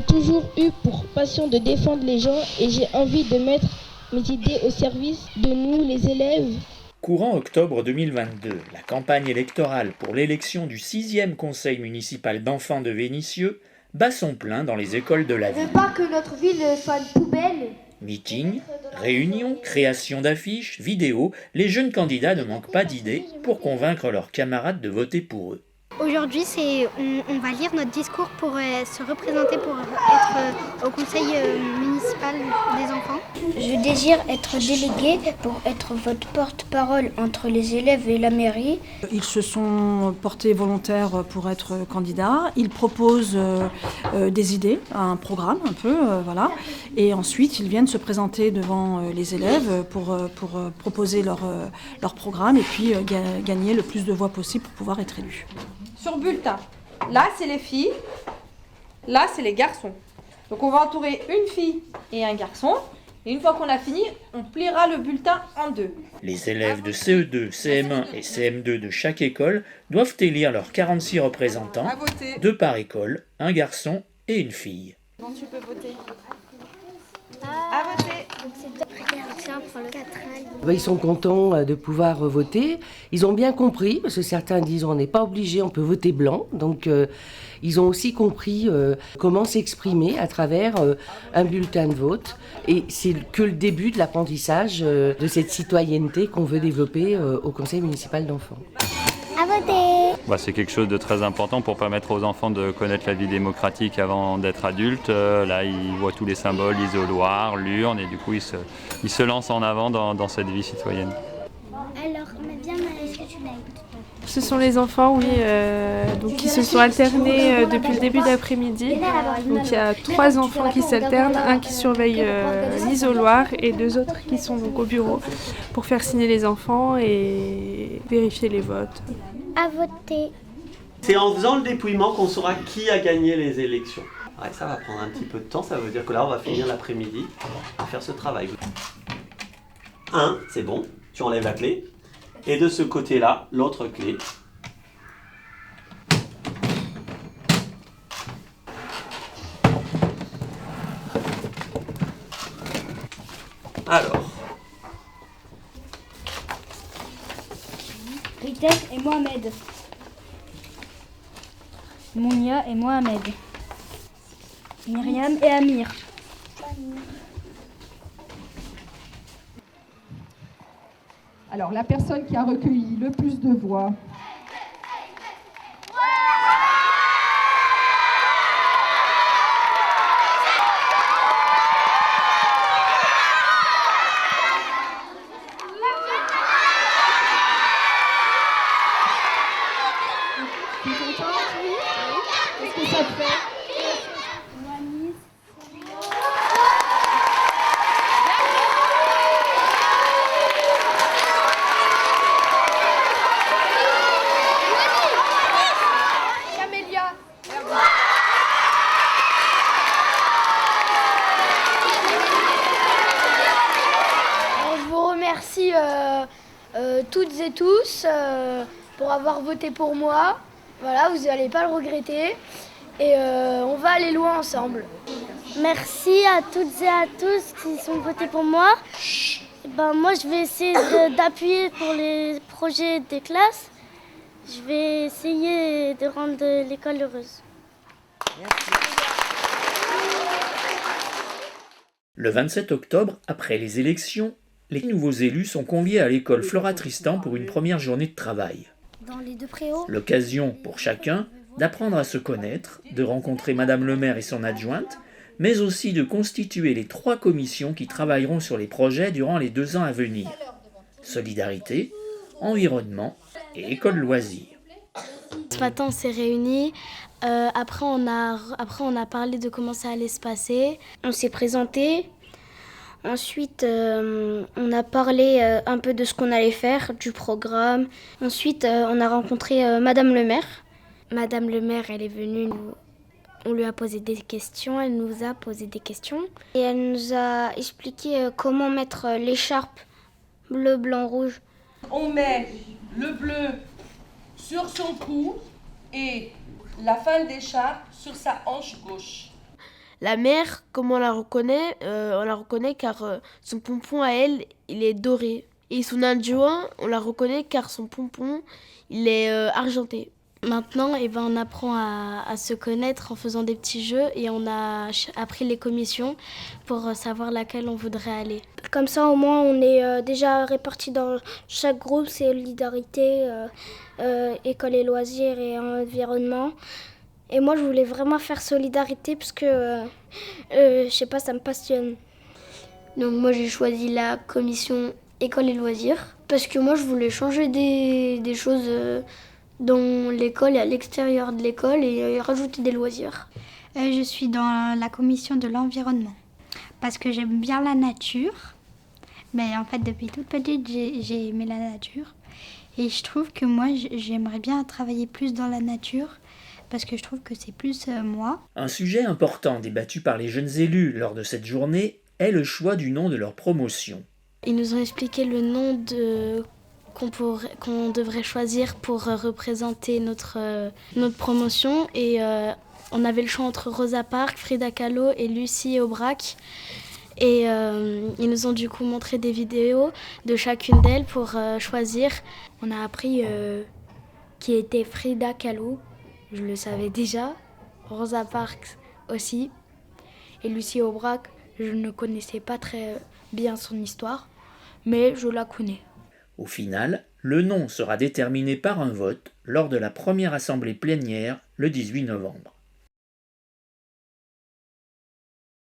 J'ai toujours eu pour passion de défendre les gens et j'ai envie de mettre mes idées au service de nous, les élèves. Courant octobre 2022, la campagne électorale pour l'élection du 6e conseil municipal d'enfants de Vénissieux bat son plein dans les écoles de la Je ville. veux pas que notre ville soit une poubelle. Meetings, réunions, création d'affiches, vidéos, les jeunes candidats ne manquent pas d'idées pour convaincre leurs camarades de voter pour eux. Aujourd'hui, on va lire notre discours pour se représenter pour être au conseil municipal des enfants. Je désire être déléguée pour être votre porte-parole entre les élèves et la mairie. Ils se sont portés volontaires pour être candidats. Ils proposent des idées, un programme un peu, voilà. Et ensuite, ils viennent se présenter devant les élèves pour proposer leur programme et puis gagner le plus de voix possible pour pouvoir être élus. Sur bulletin, là c'est les filles, là c'est les garçons. Donc on va entourer une fille et un garçon. Et une fois qu'on a fini, on pliera le bulletin en deux. Les élèves de CE2, CM1 et CM2 de chaque école doivent élire leurs 46 représentants, 2 par école, un garçon et une fille. Comment tu peux voter ? À voter. Ils sont contents de pouvoir voter. Ils ont bien compris, parce que certains disent on n'est pas obligé, on peut voter blanc. Donc ils ont aussi compris comment s'exprimer à travers un bulletin de vote. Et c'est que le début de l'apprentissage de cette citoyenneté qu'on veut développer au conseil municipal d'enfants. À voter. C'est quelque chose de très important pour permettre aux enfants de connaître la vie démocratique avant d'être adultes. Là, ils voient tous les symboles, l'isoloir, l'urne, et du coup, ils se lancent en avant dans cette vie citoyenne. Alors, est-ce que tu l'as? Ce sont les enfants, oui, donc qui se sont alternés depuis le début d'après-midi. Donc il y a 3 enfants qui s'alternent, un qui surveille l'isoloir et 2 autres qui sont donc au bureau pour faire signer les enfants et vérifier les votes. À voter. C'est en faisant le dépouillement qu'on saura qui a gagné les élections. Ouais, ça va prendre un petit peu de temps, ça veut dire que là on va finir l'après-midi à faire ce travail. 1, c'est bon, tu enlèves la clé. Et de ce côté-là, l'autre clé. Alors. Ritem et Mohamed. Mounia et Mohamed. Myriam et Amir. Alors, la personne qui a recueilli le plus de voix. Tu es contente, oui? Qu'est-ce que ça te fait? Merci toutes et tous pour avoir voté pour moi. Voilà, vous n'allez pas le regretter. Et on va aller loin ensemble. Merci à toutes et à tous qui sont votés pour moi. Moi, je vais essayer d'appuyer pour les projets des classes. Je vais essayer de rendre l'école heureuse. Merci. Le 27 octobre, après les élections, les nouveaux élus sont conviés à l'école Flora Tristan pour une première journée de travail. Dans les 2 préaux. L'occasion pour chacun d'apprendre à se connaître, de rencontrer Madame le maire et son adjointe, mais aussi de constituer les 3 commissions qui travailleront sur les projets durant les 2 ans à venir. Solidarité, environnement et école loisirs. Ce matin, on s'est réunis. Après, on a parlé de comment ça allait se passer. On s'est présenté. Ensuite, on a parlé un peu de ce qu'on allait faire, du programme. Ensuite, on a rencontré Madame le maire. Madame le maire, elle est venue, on lui a posé des questions, elle nous a posé des questions. Et elle nous a expliqué comment mettre l'écharpe bleu, blanc, rouge. On met le bleu sur son cou et la fin de l'écharpe sur sa hanche gauche. La mère, comment on la reconnaît? On la reconnaît car son pompon à elle, il est doré. Et son adjoint, on la reconnaît car son pompon, il est argenté. Maintenant, on apprend à se connaître en faisant des petits jeux et on a appris les commissions pour savoir laquelle on voudrait aller. Comme ça, au moins, on est déjà répartis dans chaque groupe, c'est solidarité, école et loisirs et environnement. Et moi, je voulais vraiment faire solidarité parce que, je sais pas, ça me passionne. Donc moi, j'ai choisi la commission école et loisirs parce que moi, je voulais changer des choses dans l'école et à l'extérieur de l'école et rajouter des loisirs. Je suis dans la commission de l'environnement parce que j'aime bien la nature. Mais en fait, depuis toute petite, j'ai aimé la nature. Et je trouve que moi, j'aimerais bien travailler plus dans la nature parce que je trouve que c'est plus moi. Un sujet important débattu par les jeunes élus lors de cette journée est le choix du nom de leur promotion. Ils nous ont expliqué le nom qu'on devrait choisir pour représenter notre promotion et on avait le choix entre Rosa Parks, Frida Kahlo et Lucie Aubrac et ils nous ont du coup montré des vidéos de chacune d'elles pour choisir. On a appris qui était Frida Kahlo, je le savais déjà, Rosa Parks aussi et Lucie Aubrac, je ne connaissais pas très bien son histoire mais je la connais. Au final, le nom sera déterminé par un vote lors de la première assemblée plénière le 18 novembre.